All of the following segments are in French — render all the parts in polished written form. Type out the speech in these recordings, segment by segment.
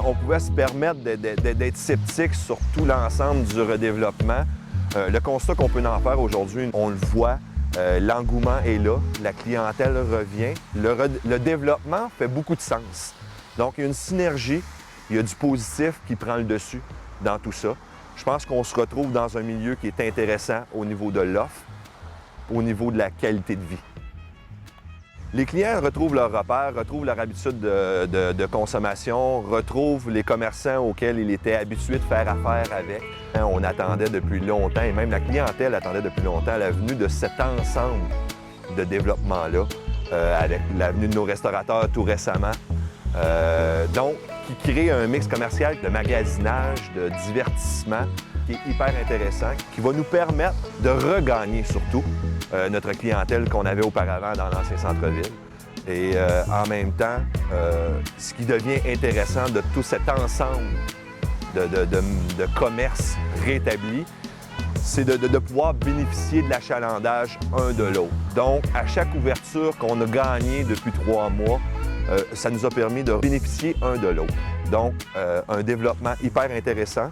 On pouvait se permettre d'être sceptique sur tout l'ensemble du redéveloppement. Le constat qu'on peut en faire aujourd'hui, on le voit, l'engouement est là, la clientèle revient. Le développement fait beaucoup de sens. Donc, il y a une synergie, il y a du positif qui prend le dessus dans tout ça. Je pense qu'on se retrouve dans un milieu qui est intéressant au niveau de l'offre, au niveau de la qualité de vie. Les clients retrouvent leurs repères, retrouvent leur habitude de consommation, retrouvent les commerçants auxquels ils étaient habitués de faire affaire avec. On attendait depuis longtemps, et même la clientèle attendait depuis longtemps la venue de cet ensemble de développement-là, avec la venue de nos restaurateurs tout récemment. Donc, qui crée un mix commercial de magasinage, de divertissement, qui est hyper intéressant, qui va nous permettre de regagner surtout notre clientèle qu'on avait auparavant dans l'ancien centre-ville. Et en même temps, ce qui devient intéressant de tout cet ensemble de commerces rétablis, c'est de pouvoir bénéficier de l'achalandage un de l'autre. Donc, à chaque ouverture qu'on a gagnée depuis 3 mois, ça nous a permis de bénéficier un de l'autre. Donc, un développement hyper intéressant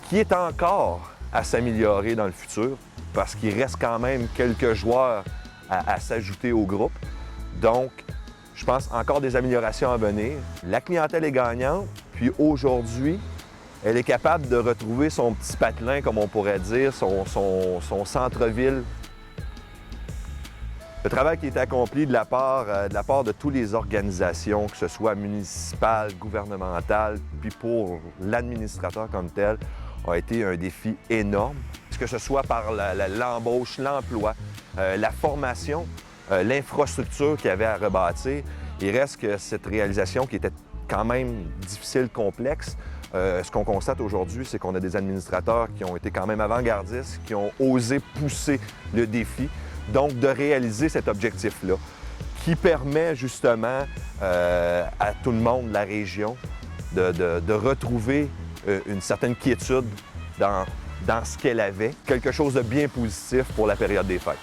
qui est encore à s'améliorer dans le futur parce qu'il reste quand même quelques joueurs à s'ajouter au groupe. Donc, je pense encore des améliorations à venir. La clientèle est gagnante, puis aujourd'hui, elle est capable de retrouver son petit patelin, comme on pourrait dire, son centre-ville. Le travail qui est accompli de la part de toutes les organisations, que ce soit municipales, gouvernementales, puis pour l'administrateur comme tel, a été un défi énorme. Que ce soit par l'embauche, l'emploi, la formation, l'infrastructure qu'il y avait à rebâtir, il reste que cette réalisation qui était quand même difficile, complexe, ce qu'on constate aujourd'hui, c'est qu'on a des administrateurs qui ont été quand même avant-gardistes, qui ont osé pousser le défi, donc de réaliser cet objectif-là, qui permet justement à tout le monde de la région de retrouver une certaine quiétude dans ce qu'elle avait, quelque chose de bien positif pour la période des fêtes.